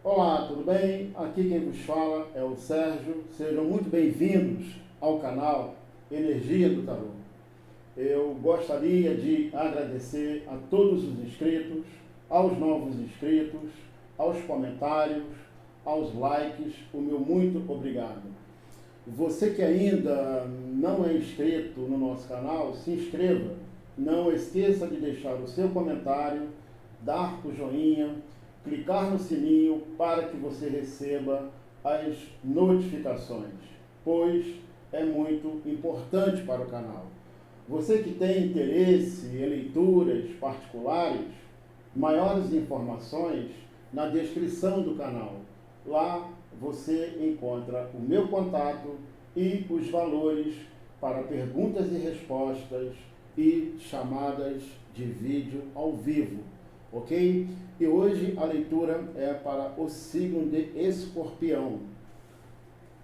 Olá, tudo bem? Aqui quem vos fala é o Sérgio. Sejam muito bem-vindos ao canal Energia do Tarô. Eu gostaria de agradecer a todos os inscritos, aos novos inscritos, aos comentários, aos likes, o meu muito obrigado. Você que ainda não é inscrito no nosso canal, se inscreva. Não esqueça de deixar o seu comentário, dar o joinha, clicar no sininho para que você receba as notificações, pois é muito importante para o canal. Você que tem interesse em leituras particulares, maiores informações na descrição do canal. Lá você encontra o meu contato e os valores para perguntas e respostas e chamadas de vídeo ao vivo, ok? E hoje a leitura é para o signo de Escorpião.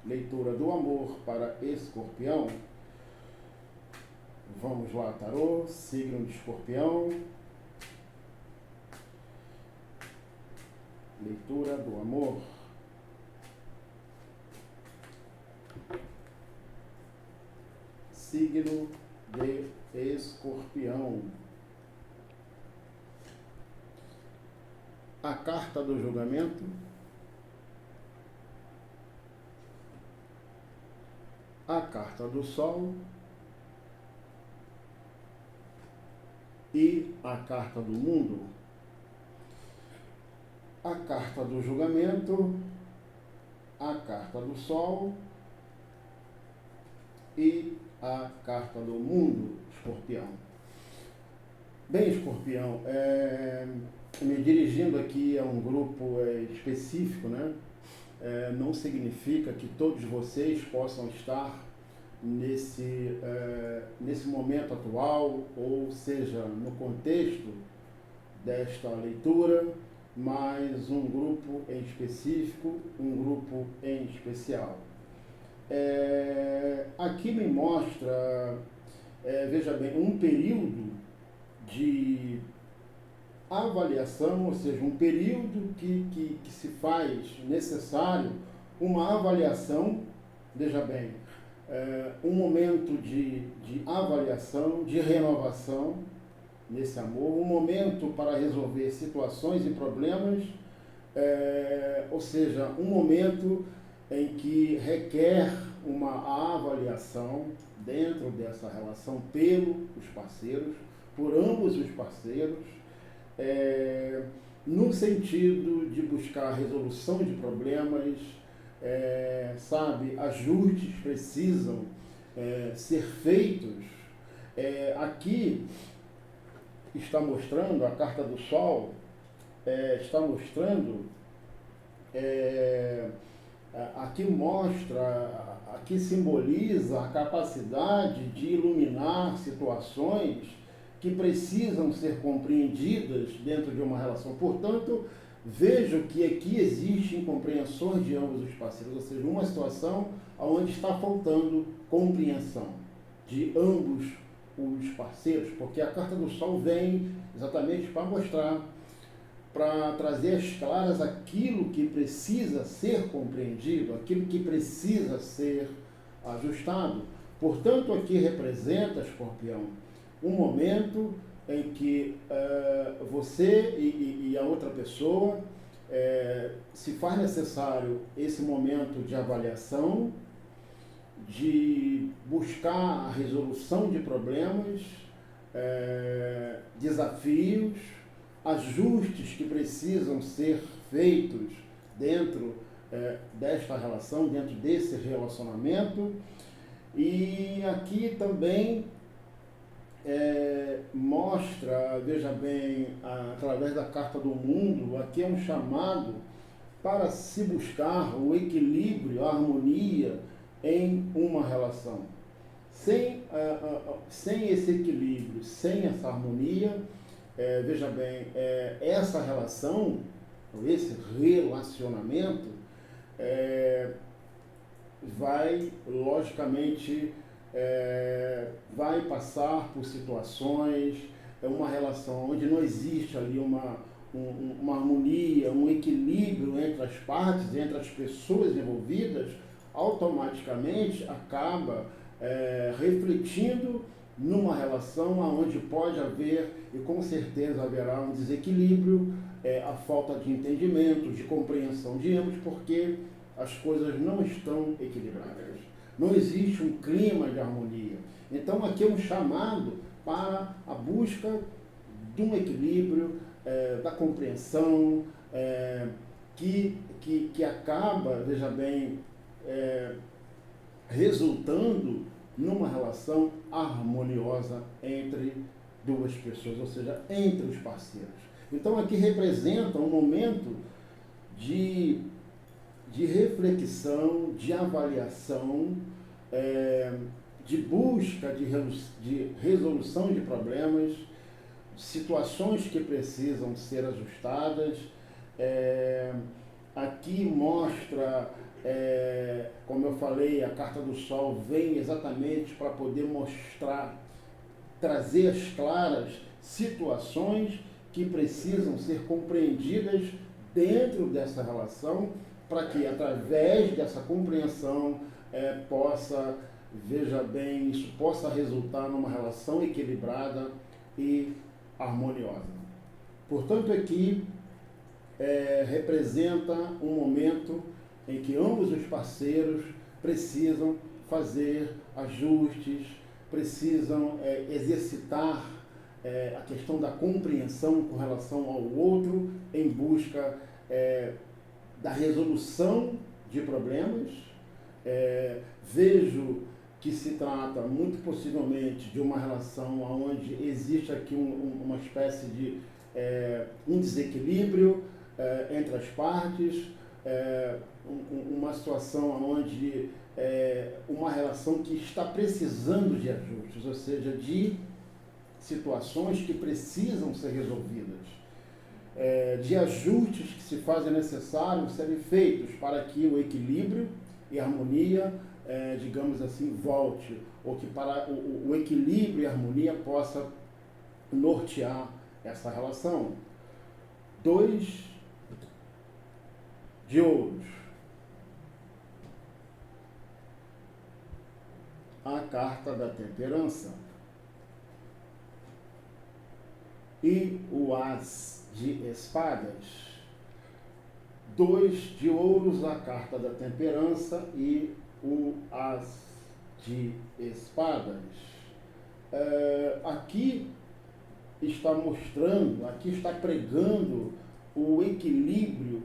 Leitura do amor para Escorpião. Vamos lá, tarô, signo de Escorpião. Leitura do amor. Signo de Escorpião. A carta do julgamento, a carta do sol e a carta do mundo. A carta do julgamento, a carta do sol e a carta do mundo, Escorpião. Bem, Escorpião, me dirigindo aqui a um grupo específico, né? Não significa que todos vocês possam estar nesse momento atual, ou seja, no contexto desta leitura, mas um grupo em específico, um grupo em especial. Aqui me mostra, veja bem, um período de avaliação, ou seja, um período que se faz necessário uma avaliação, veja bem, um momento de avaliação, de renovação nesse amor, um momento para resolver situações e problemas, ou seja, um momento em que requer uma avaliação dentro dessa relação pelos parceiros, por ambos os parceiros, no sentido de buscar resolução de problemas, ajustes precisam ser feitos. Aqui está mostrando, a carta do Sol está mostrando, aqui simboliza a capacidade de iluminar situações que precisam ser compreendidas dentro de uma relação. Portanto, vejo que aqui existem incompreensões de ambos os parceiros, ou seja, uma situação onde está faltando compreensão de ambos os parceiros, porque a carta do Sol vem exatamente para mostrar, para trazer às claras aquilo que precisa ser compreendido, aquilo que precisa ser ajustado. Portanto, aqui representa, Escorpião, um momento em que você e a outra pessoa se faz necessário esse momento de avaliação, de buscar a resolução de problemas, desafios, ajustes que precisam ser feitos dentro desta relação, dentro desse relacionamento. E aqui também mostra, veja bem, através da carta do mundo, aqui é um chamado para se buscar o equilíbrio, a harmonia em uma relação. Sem esse equilíbrio, sem essa harmonia, veja bem, essa relação, esse relacionamento, vai, logicamente, vai passar por situações, uma relação onde não existe ali uma harmonia, um equilíbrio entre as partes, entre as pessoas envolvidas, automaticamente acaba refletindo numa relação onde pode haver, e com certeza haverá, um desequilíbrio, a falta de entendimento, de compreensão de ambos, porque as coisas não estão equilibradas. Não existe um clima de harmonia. Então aqui é um chamado para a busca de um equilíbrio, da compreensão, que acaba, veja bem, resultando numa relação harmoniosa entre duas pessoas, ou seja, entre os parceiros. Então aqui representa um momento de reflexão, de avaliação, de busca de resolução de problemas, situações que precisam ser ajustadas. Aqui mostra, como eu falei, a carta do Sol vem exatamente para poder mostrar, trazer às claras situações que precisam ser compreendidas dentro dessa relação, para que através dessa compreensão possa, veja bem, isso possa resultar numa relação equilibrada e harmoniosa. Portanto, aqui representa um momento em que ambos os parceiros precisam fazer ajustes, precisam exercitar a questão da compreensão com relação ao outro, em busca da resolução de problemas. Vejo que se trata, muito possivelmente, de uma relação onde existe aqui uma espécie de um desequilíbrio entre as partes, uma situação onde uma relação que está precisando de ajustes, ou seja, de situações que precisam ser resolvidas, de ajustes que se fazem necessários serem feitos para que o equilíbrio e a harmonia, digamos assim, volte, ou que para o equilíbrio e a harmonia possa nortear essa relação. 2 de ouros. A carta da temperança. E o As de espadas. 2 de ouros, a carta da temperança, e o As de espadas. Aqui está mostrando, aqui está pregando o equilíbrio,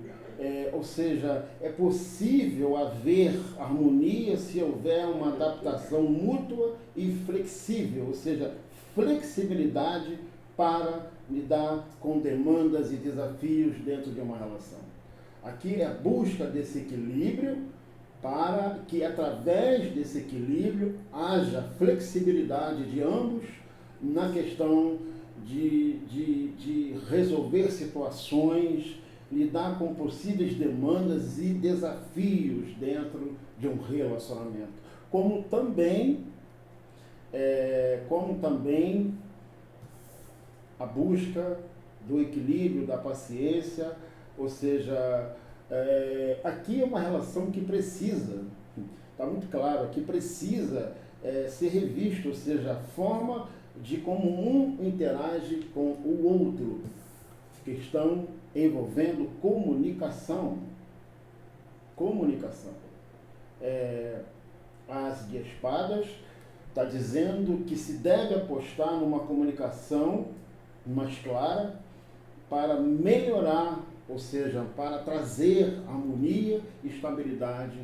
ou seja, é possível haver harmonia se houver uma adaptação mútua e flexível, ou seja, flexibilidade para lidar com demandas e desafios dentro de uma relação. Aqui é a busca desse equilíbrio para que, através desse equilíbrio, haja flexibilidade de ambos na questão de resolver situações, lidar com possíveis demandas e desafios dentro de um relacionamento. Como também a busca do equilíbrio, da paciência, ou seja, aqui é uma relação que precisa, está muito claro, que precisa ser revista, ou seja, a forma de como um interage com o outro, questão envolvendo comunicação. As de espadas está dizendo que se deve apostar numa comunicação mais clara para melhorar, ou seja, para trazer harmonia e estabilidade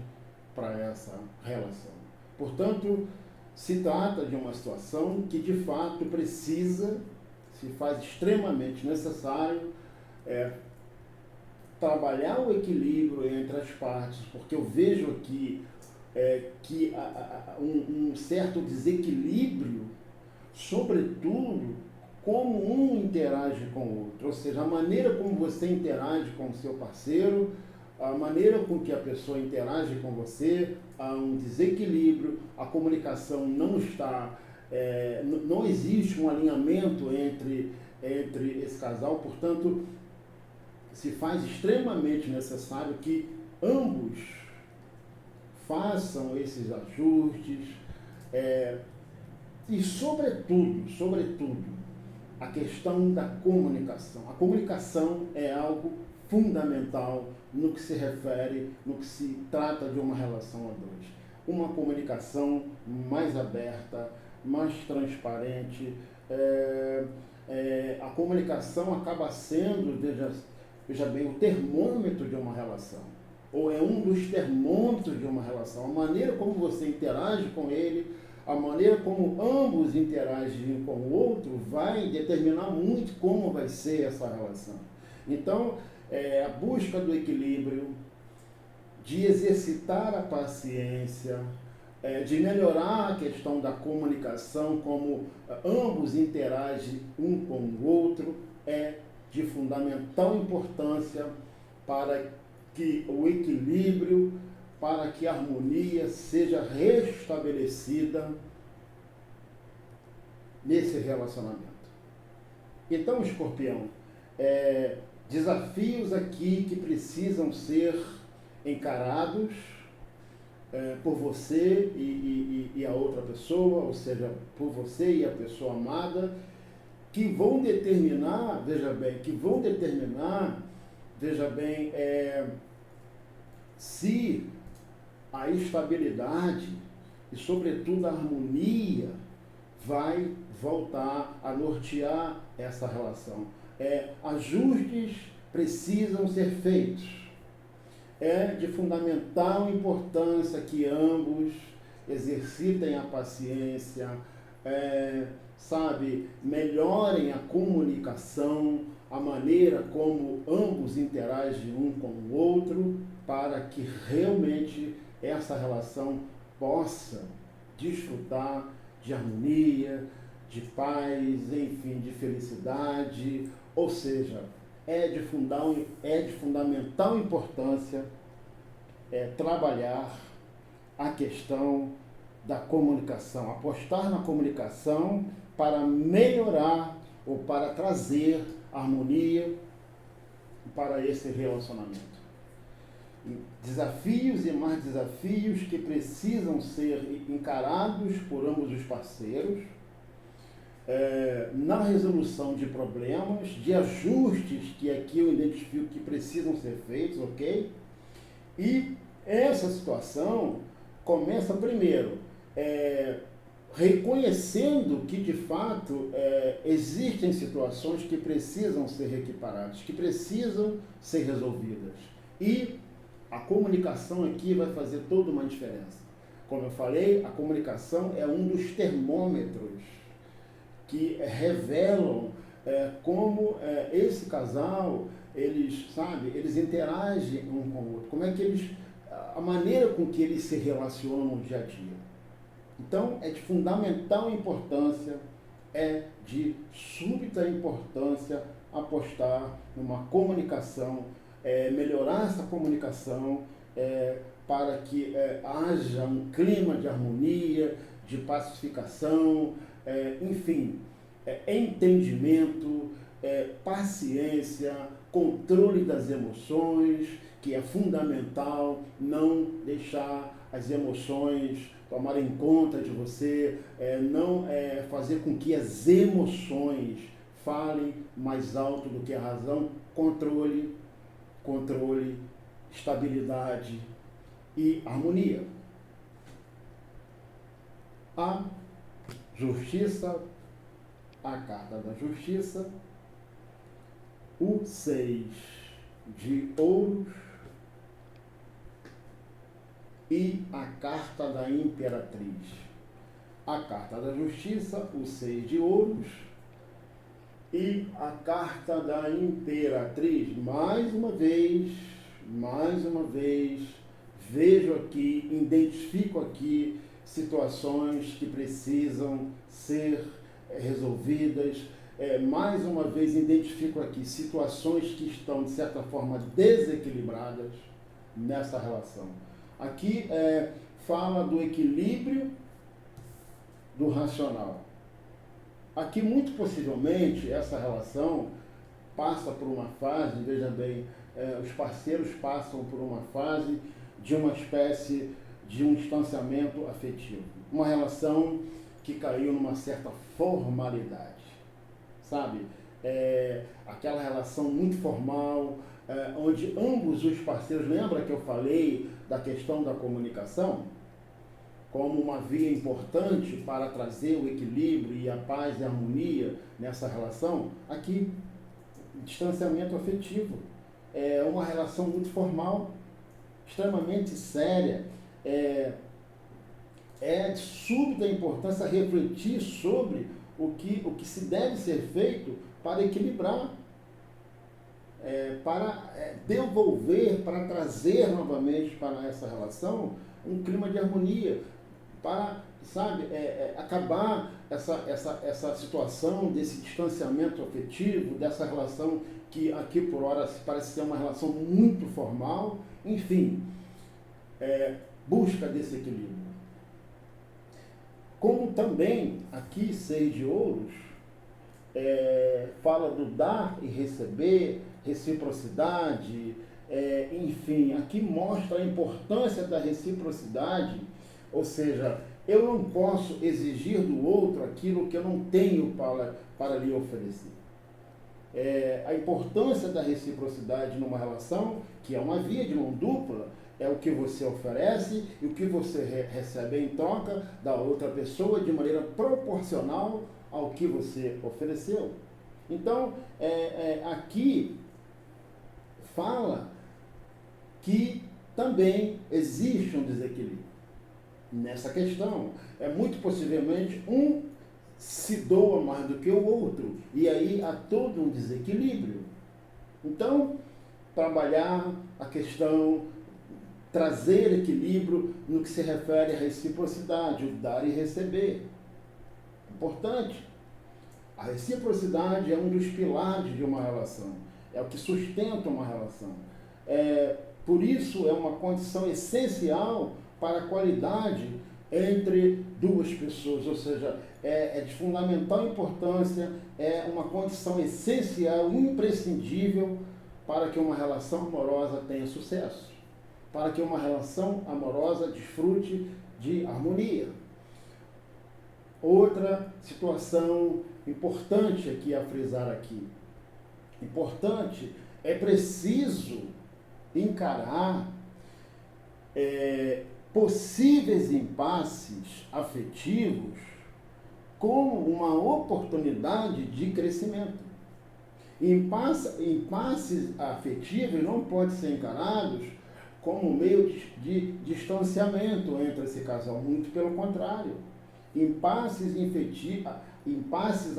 para essa relação. Portanto, se trata de uma situação que, de fato, se faz extremamente necessário trabalhar o equilíbrio entre as partes, porque eu vejo aqui que um certo desequilíbrio, sobretudo, como um interage com o outro, ou seja, a maneira como você interage com o seu parceiro, a maneira com que a pessoa interage com você, há um desequilíbrio, a comunicação não está, não existe um alinhamento entre esse casal, portanto, se faz extremamente necessário que ambos façam esses ajustes, e sobretudo, a questão da comunicação. A comunicação é algo fundamental no que se refere, no que se trata de uma relação a dois. Uma comunicação mais aberta, mais transparente. A comunicação acaba sendo, veja bem, o termômetro de uma relação, ou é um dos termômetros de uma relação. A maneira como você interage com ele, a maneira como ambos interagem um com o outro vai determinar muito como vai ser essa relação. Então, a busca do equilíbrio, de exercitar a paciência, de melhorar a questão da comunicação, como ambos interagem um com o outro, é de fundamental importância para que o equilíbrio, para que a harmonia seja restabelecida nesse relacionamento. Então, Escorpião, desafios aqui que precisam ser encarados por você e a outra pessoa, ou seja, por você e a pessoa amada, que vão determinar, se a estabilidade e, sobretudo, a harmonia vai voltar a nortear essa relação. Ajustes precisam ser feitos. É de fundamental importância que ambos exercitem a paciência, melhorem a comunicação, a maneira como ambos interagem um com o outro, para que realmente essa relação possa desfrutar de harmonia, de paz, enfim, de felicidade. Ou seja, é de fundamental importância trabalhar a questão da comunicação, apostar na comunicação para melhorar ou para trazer harmonia para esse relacionamento. Desafios e mais desafios que precisam ser encarados por ambos os parceiros, na resolução de problemas, de ajustes que aqui eu identifico que precisam ser feitos, ok? E essa situação começa primeiro reconhecendo que de fato existem situações que precisam ser reequiparadas, que precisam ser resolvidas. E a comunicação aqui vai fazer toda uma diferença. Como eu falei, a comunicação é um dos termômetros que revelam como esse casal, eles interagem um com o outro, como é que a maneira com que eles se relacionam no dia a dia. Então, é de fundamental importância, é de súbita importância apostar numa comunicação, melhorar essa comunicação, para que haja um clima de harmonia, de pacificação, enfim, entendimento, paciência, controle das emoções, que é fundamental, não deixar as emoções tomarem conta de você, não fazer com que as emoções falem mais alto do que a razão. Controle, estabilidade e harmonia. A justiça, a carta da justiça, o 6 de ouros e a carta da imperatriz. A carta da justiça, o 6 de ouros e a carta da imperatriz. Mais uma vez, vejo aqui, identifico aqui situações que precisam ser resolvidas. Mais uma vez, identifico aqui situações que estão, de certa forma, desequilibradas nessa relação. Aqui fala do equilíbrio do racional. Aqui, muito possivelmente, essa relação passa por uma fase, veja bem, os parceiros passam por uma fase de uma espécie de um distanciamento afetivo. Uma relação que caiu numa certa formalidade, sabe? Aquela relação muito formal, onde ambos os parceiros, lembra que eu falei da questão da comunicação? Como uma via importante para trazer o equilíbrio e a paz e a harmonia nessa relação? Aqui, distanciamento afetivo. É uma relação muito formal, extremamente séria. É de súbita importância refletir sobre o que se deve ser feito para equilibrar, para devolver, para trazer novamente para essa relação um clima de harmonia, para, sabe, acabar essa situação desse distanciamento afetivo, dessa relação que aqui por hora parece ser uma relação muito formal, enfim, busca desse equilíbrio. Como também aqui, Seis de Ouros, fala do dar e receber, reciprocidade, enfim, aqui mostra a importância da reciprocidade, ou seja, eu não posso exigir do outro aquilo que eu não tenho para lhe oferecer. A importância da reciprocidade numa relação, que é uma via de mão dupla, é o que você oferece e o que você recebe em troca da outra pessoa de maneira proporcional ao que você ofereceu. Então, aqui fala que também existe um desequilíbrio nessa questão. Muito possivelmente um se doa mais do que o outro e aí há todo um desequilíbrio. Então, trabalhar a questão, trazer equilíbrio no que se refere à reciprocidade, o dar e receber. Importante. A reciprocidade é um dos pilares de uma relação, é o que sustenta uma relação. Por isso, é uma condição essencial para a qualidade entre duas pessoas, ou seja, é de fundamental importância, é uma condição essencial, imprescindível para que uma relação amorosa tenha sucesso, para que uma relação amorosa desfrute de harmonia. Outra situação importante aqui a frisar aqui, importante, é preciso encarar possíveis impasses afetivos como uma oportunidade de crescimento. Impasses afetivos não podem ser encarados como meio de distanciamento entre esse casal, muito pelo contrário. Impasses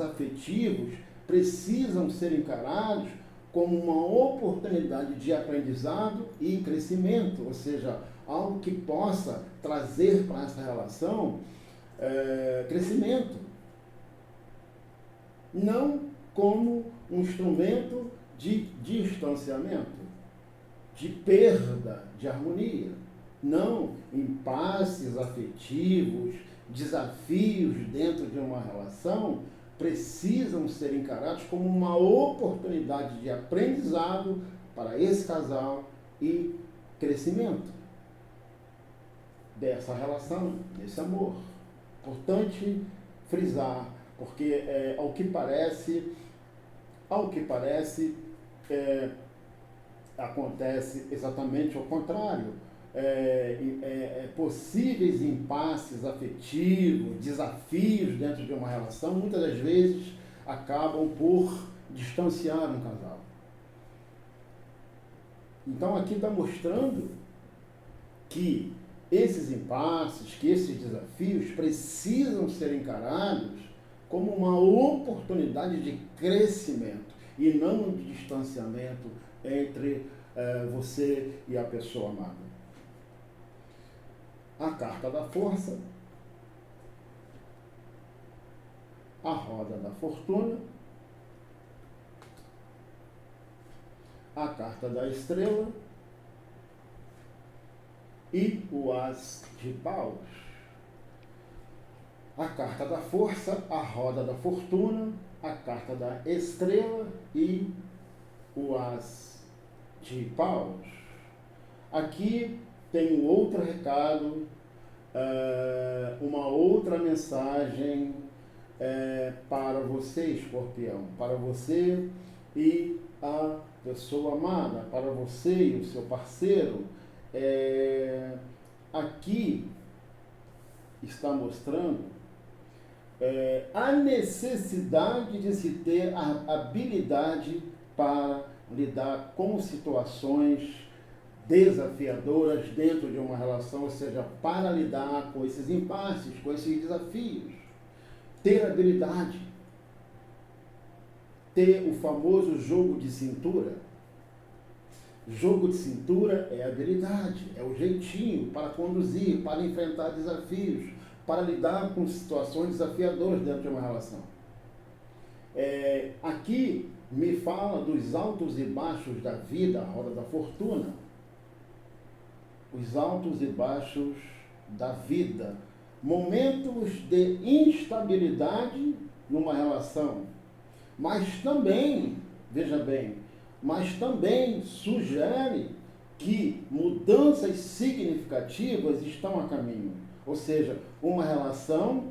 afetivos precisam ser encarados como uma oportunidade de aprendizado e crescimento, ou seja, algo que possa trazer para essa relação crescimento. Não como um instrumento de distanciamento, de perda de harmonia. Não, impasses afetivos, desafios dentro de uma relação precisam ser encarados como uma oportunidade de aprendizado para esse casal e crescimento dessa relação, desse amor. Importante frisar, porque ao que parece, acontece exatamente o contrário. Possíveis impasses afetivos, desafios dentro de uma relação, muitas das vezes acabam por distanciar um casal. Então aqui está mostrando que esses impasses, que esses desafios precisam ser encarados como uma oportunidade de crescimento e não de distanciamento entre você e a pessoa amada. A carta da força, a roda da fortuna, a carta da estrela e o as de paus. A carta da força, a roda da fortuna, a carta da estrela e o As de Paus, aqui tem um outro recado, uma outra mensagem para você, Escorpião, para você e a pessoa amada, para você e o seu parceiro. Aqui está mostrando a necessidade de se ter a habilidade para lidar com situações desafiadoras dentro de uma relação, ou seja, para lidar com esses impasses, com esses desafios. Ter habilidade, ter o famoso jogo de cintura. Jogo de cintura é habilidade, é o jeitinho para conduzir, para enfrentar desafios, para lidar com situações desafiadoras dentro de uma relação. Aqui me fala dos altos e baixos da vida, a roda da fortuna. Os altos e baixos da vida. Momentos de instabilidade numa relação. Mas também, veja bem, mas também sugere que mudanças significativas estão a caminho. Ou seja, uma relação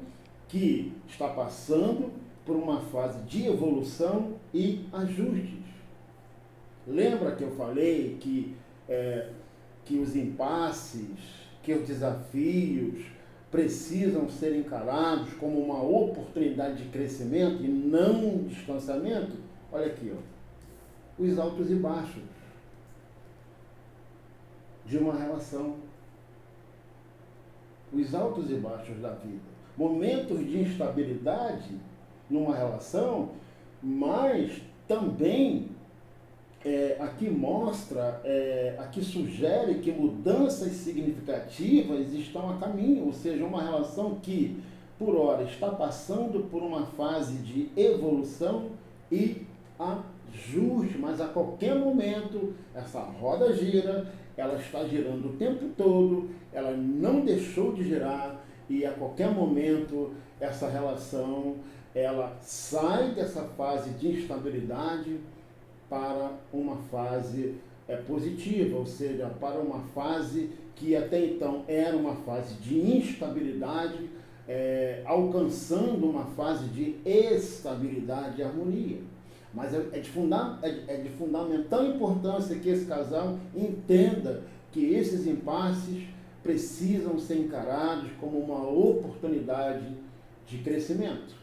que está passando por uma fase de evolução e ajustes. Lembra que eu falei que os impasses, que os desafios precisam ser encarados como uma oportunidade de crescimento e não distanciamento? Olha aqui, ó, os altos e baixos de uma relação. Os altos e baixos da vida. Momentos de instabilidade numa relação, mas também aqui mostra, aqui sugere que mudanças significativas estão a caminho, ou seja, uma relação que, por hora, está passando por uma fase de evolução e ajuste, mas a qualquer momento essa roda gira, ela está girando o tempo todo, ela não deixou de girar e a qualquer momento essa relação, ela sai dessa fase de instabilidade para uma fase positiva, ou seja, para uma fase que até então era uma fase de instabilidade, alcançando uma fase de estabilidade e harmonia. Mas é de fundamental importância que esse casal entenda que esses impasses precisam ser encarados como uma oportunidade de crescimento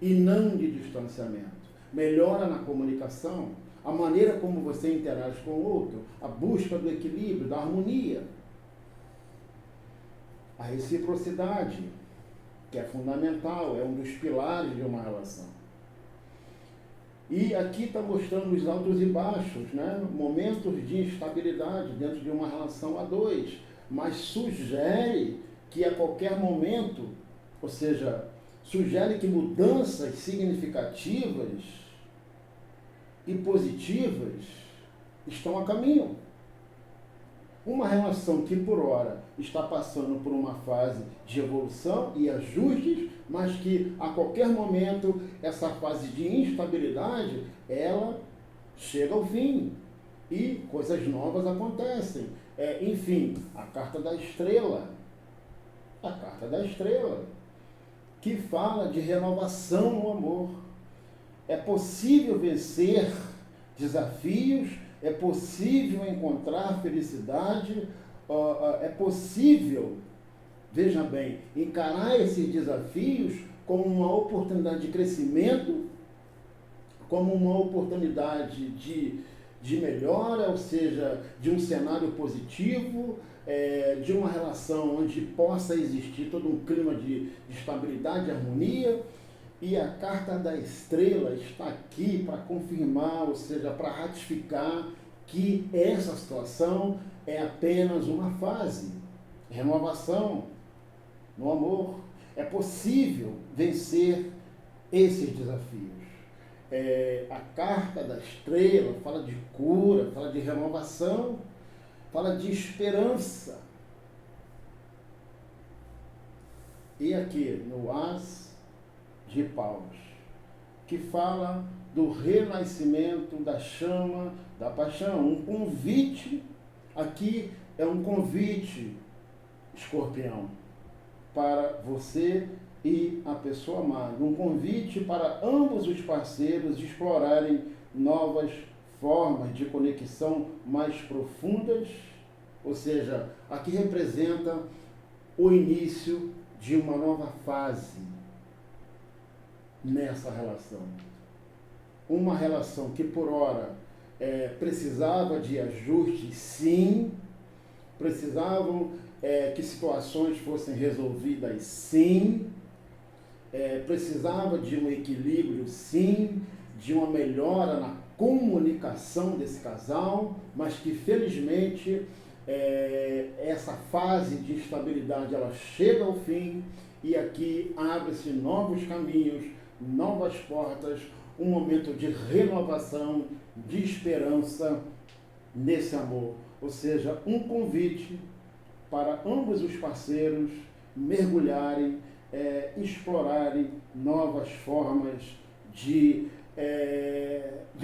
e não de distanciamento. Melhora na comunicação, a maneira como você interage com o outro, a busca do equilíbrio, da harmonia, a reciprocidade, que é fundamental, é um dos pilares de uma relação. E aqui está mostrando os altos e baixos, né? Momentos de instabilidade dentro de uma relação a dois, mas sugere que a qualquer momento, ou seja, sugere que mudanças significativas e positivas estão a caminho. Uma relação que, por hora, está passando por uma fase de evolução e ajustes, mas que, a qualquer momento, essa fase de instabilidade, ela chega ao fim e coisas novas acontecem. Enfim, a carta da estrela, que fala de renovação no amor. É possível vencer desafios, é possível encontrar felicidade, é possível, veja bem, encarar esses desafios como uma oportunidade de crescimento, como uma oportunidade de melhora, ou seja, de um cenário positivo, de uma relação onde possa existir todo um clima de estabilidade e harmonia. E a carta da estrela está aqui para confirmar, ou seja, para ratificar que essa situação é apenas uma fase, renovação no amor. É possível vencer esses desafios. A carta da estrela fala de cura, fala de renovação, fala de esperança. E aqui no As de Paus, que fala do renascimento da chama da paixão. Um convite, aqui é um convite, Escorpião, para você e a pessoa amada. Um convite para ambos os parceiros explorarem novas formas de conexão mais profundas, ou seja, aqui representa o início de uma nova fase nessa relação. Uma relação que por ora precisava de ajustes, sim, precisavam que situações fossem resolvidas, sim, precisava de um equilíbrio, sim, de uma melhora na comunicação desse casal, mas que felizmente essa fase de instabilidade ela chega ao fim e aqui abre-se novos caminhos, novas portas, um momento de renovação, de esperança nesse amor. Ou seja, um convite para ambos os parceiros mergulharem, explorarem novas formas de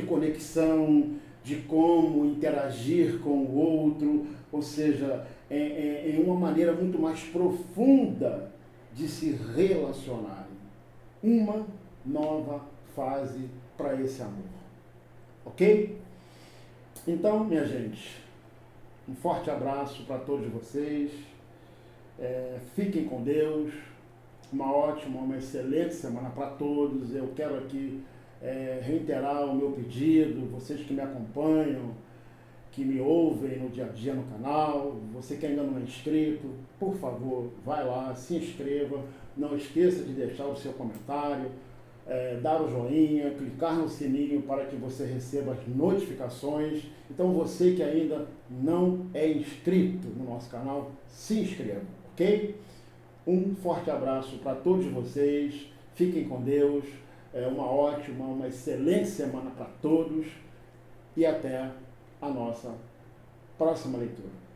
conexão, de como interagir com o outro, ou seja, em uma maneira muito mais profunda de se relacionarem. Uma nova fase para esse amor. Ok? Então, minha gente, um forte abraço para todos vocês. Fiquem com Deus. Uma ótima, uma excelente semana para todos. Eu quero aqui reiterar o meu pedido, vocês que me acompanham, que me ouvem no dia a dia no canal, você que ainda não é inscrito, por favor, vai lá, se inscreva, não esqueça de deixar o seu comentário, dar o joinha, clicar no sininho para que você receba as notificações. Então você que ainda não é inscrito no nosso canal, se inscreva, ok? Um forte abraço para todos vocês, fiquem com Deus, uma ótima, uma excelente semana para todos e até a nossa próxima leitura.